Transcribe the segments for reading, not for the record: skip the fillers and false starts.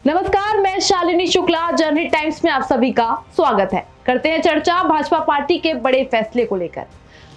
नमस्कार, मैं शालिनी शुक्ला, जनहित टाइम्स में आप सभी का स्वागत है। करते हैं चर्चा भाजपा पार्टी के बड़े फैसले को लेकर।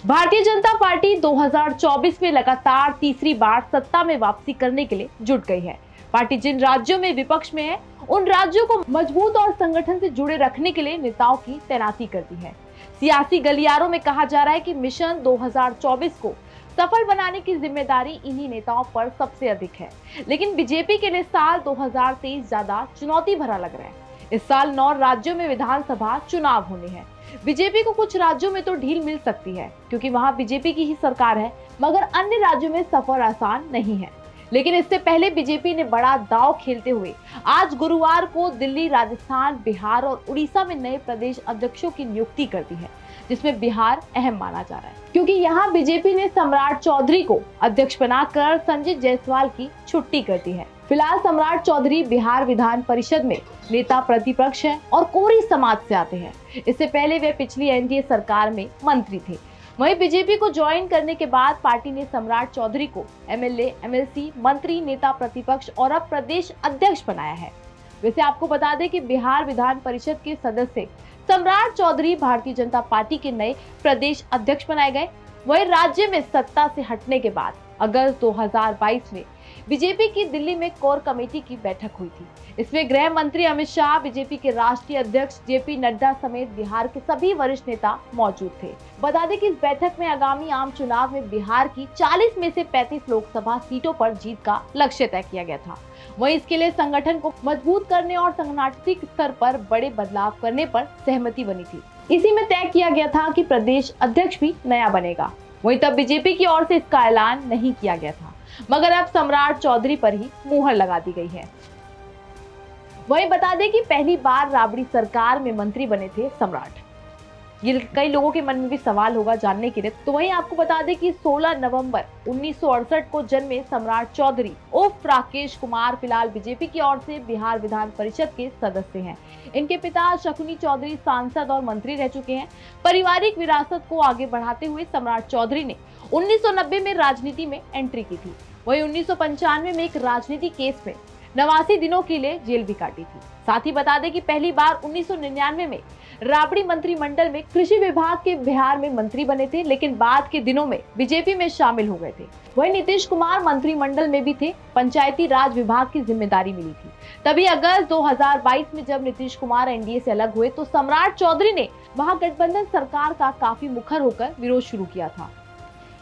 भारतीय जनता पार्टी 2024 में लगातार तीसरी बार सत्ता में वापसी करने के लिए जुट गई है। पार्टी जिन राज्यों में विपक्ष में है, उन राज्यों को मजबूत और संगठन से जुड़े रखने के लिए नेताओं की तैनाती करती है। सियासी गलियारों में कहा जा रहा है कि मिशन 2024 को सफल बनाने की जिम्मेदारी इन्हीं नेताओं पर सबसे अधिक है। लेकिन बीजेपी के लिए साल 2023 ज्यादा चुनौती भरा लग रहा है। इस साल 9 राज्यों में विधानसभा चुनाव होने हैं। बीजेपी को कुछ राज्यों में तो ढील मिल सकती है क्योंकि वहां बीजेपी की ही सरकार है, मगर अन्य राज्यों में सफर आसान नहीं है। लेकिन इससे पहले बीजेपी ने बड़ा दांव खेलते हुए आज गुरुवार को दिल्ली, राजस्थान, बिहार और उड़ीसा में नए प्रदेश अध्यक्षों की नियुक्ति कर दी है, जिसमें बिहार अहम माना जा रहा है क्योंकि यहाँ बीजेपी ने सम्राट चौधरी को अध्यक्ष बनाकर संजीत जायसवाल की छुट्टी कर दी है। फिलहाल सम्राट चौधरी बिहार विधान परिषद में नेता प्रतिपक्ष हैं और कोरी समाज से आते हैं। इससे पहले वे पिछली एनडीए सरकार में मंत्री थे। वहीं बीजेपी को ज्वाइन करने के बाद पार्टी ने सम्राट चौधरी को एमएलए, एमएलसी, मंत्री, नेता प्रतिपक्ष और अब प्रदेश अध्यक्ष बनाया है। वैसे आपको बता दें कि बिहार विधान परिषद के सदस्य सम्राट चौधरी भारतीय जनता पार्टी के नए प्रदेश अध्यक्ष बनाए गए। वहीं राज्य में सत्ता से हटने के बाद अगस्त 2022 में बीजेपी की दिल्ली में कोर कमेटी की बैठक हुई थी। इसमें गृह मंत्री अमित शाह, बीजेपी के राष्ट्रीय अध्यक्ष जेपी नड्डा समेत बिहार के सभी वरिष्ठ नेता मौजूद थे। बता दें कि इस बैठक में आगामी आम चुनाव में बिहार की 40 में से 35 लोकसभा सीटों पर जीत का लक्ष्य तय किया गया था। वहीं इसके लिए संगठन को मजबूत करने और संगठनात्मक स्तर पर बड़े बदलाव करने पर सहमति बनी थी। इसी में तय किया गया था कि प्रदेश अध्यक्ष भी नया बनेगा। वहीं तब बीजेपी की ओर से इसका ऐलान नहीं किया गया था, मगर अब सम्राट चौधरी पर ही मुहर लगा दी गई है। वहीं बता दें कि पहली बार राबड़ी सरकार में मंत्री बने थे सम्राट। ये कई लोगों के मन में भी सवाल होगा जानने के लिए, तो वहीं आपको बता दें कि 16 नवंबर 1968 को जन्मे सम्राट चौधरी उर्फ राकेश कुमार फिलहाल बीजेपी की ओर से बिहार विधान परिषद के सदस्य हैं। इनके पिता शकुनी चौधरी सांसद और मंत्री रह चुके हैं। पारिवारिक विरासत को आगे बढ़ाते हुए सम्राट चौधरी ने 1990 में राजनीति में एंट्री की थी। वहीं 1995 में एक राजनीति केस में 89 दिनों के लिए जेल भी काटी थी। साथ ही बता दें कि पहली बार 1999 में राबड़ी मंत्रिमंडल में कृषि विभाग के बिहार में मंत्री बने थे, लेकिन बाद के दिनों में बीजेपी में शामिल हो गए थे। वहीं नीतीश कुमार मंत्रिमंडल में भी थे। पंचायती राज विभाग की जिम्मेदारी मिली थी। तभी अगस्त 2022 में जब नीतीश कुमार एनडीए से अलग हुए तो सम्राट चौधरी ने महागठबंधन सरकार का काफी मुखर होकर विरोध शुरू किया था।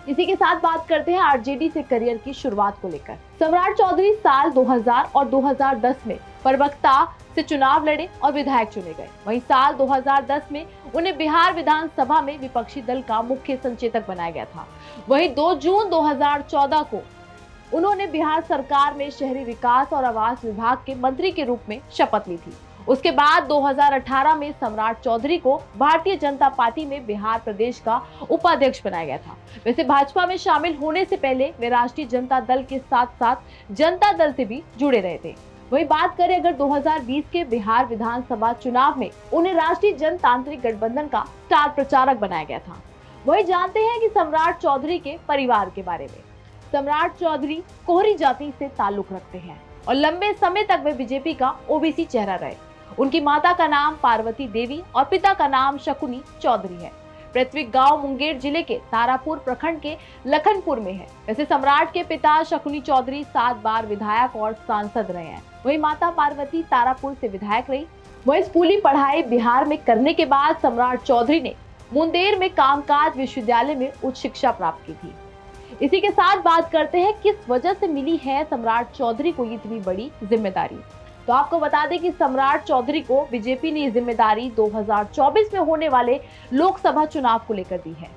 इसी के साथ बात करते हैं आरजेडी से करियर की शुरुआत को लेकर। सम्राट चौधरी साल 2000 और 2010 में प्रवक्ता से चुनाव लड़े और विधायक चुने गए। वहीं साल 2010 में उन्हें बिहार विधानसभा में विपक्षी दल का मुख्य संचेतक बनाया गया था। वहीं 2 जून 2014 को उन्होंने बिहार सरकार में शहरी विकास और आवास विभाग के मंत्री के रूप में शपथ ली थी। उसके बाद 2018 में सम्राट चौधरी को भारतीय जनता पार्टी में बिहार प्रदेश का उपाध्यक्ष बनाया गया था। वैसे भाजपा में शामिल होने से पहले वे राष्ट्रीय जनता दल के साथ साथ जनता दल से भी जुड़े रहे थे। वही बात करें अगर 2020 के बिहार विधानसभा चुनाव में उन्हें राष्ट्रीय जनतांत्रिक गठबंधन का स्टार प्रचारक बनाया गया था। वही जानते हैं कि सम्राट चौधरी के परिवार के बारे में। सम्राट चौधरी कोहरी जाति से ताल्लुक रखते हैं और लंबे समय तक वे बीजेपी का ओबीसी चेहरा रहे। उनकी माता का नाम पार्वती देवी और पिता का नाम शकुनी चौधरी है। पृथ्वी गांव मुंगेर जिले के तारापुर प्रखंड के लखनपुर में है। वैसे सम्राट के पिता शकुनी चौधरी 7 बार विधायक और सांसद रहे हैं। वहीं माता पार्वती तारापुर से विधायक रही। वहीं स्कूली पढ़ाई बिहार में करने के बाद सम्राट चौधरी ने मुंगेर में कामकाज विश्वविद्यालय में उच्च शिक्षा प्राप्त की थी। इसी के साथ बात करते हैं किस वजह से मिली है सम्राट चौधरी को इतनी बड़ी जिम्मेदारी। तो आपको बता दें कि सम्राट चौधरी को बीजेपी ने जिम्मेदारी 2024 में होने वाले लोकसभा चुनाव को लेकर दी है।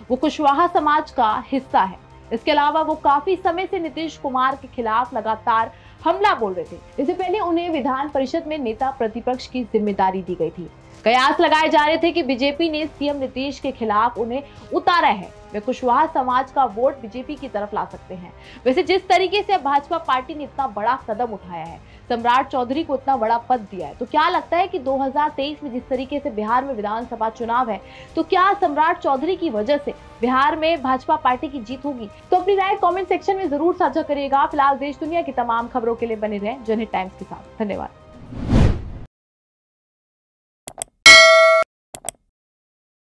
वो कुशवाहा समाज का हिस्सा है। इसके अलावा वो काफी समय से नीतीश कुमार के खिलाफ लगातार हमला बोल रहे थे। इससे पहले उन्हें विधान परिषद में नेता प्रतिपक्ष की जिम्मेदारी दी गई थी। कयास लगाए जा रहे थे कि बीजेपी ने सीएम नीतीश के खिलाफ उन्हें उतारा है। वे कुशवाहा समाज का वोट बीजेपी की तरफ ला सकते हैं। वैसे जिस तरीके से भाजपा पार्टी ने इतना बड़ा कदम उठाया है, सम्राट चौधरी को इतना बड़ा पद दिया है, तो क्या लगता है कि 2023 में जिस तरीके से बिहार में विधानसभा चुनाव है, तो क्या सम्राट चौधरी की वजह से बिहार में भाजपा पार्टी की जीत होगी? तो अपनी राय कमेंट सेक्शन में जरूर साझा करिएगा। फिलहाल देश दुनिया की तमाम खबरों के लिए बने रहें जनहित टाइम्स के साथ। धन्यवाद।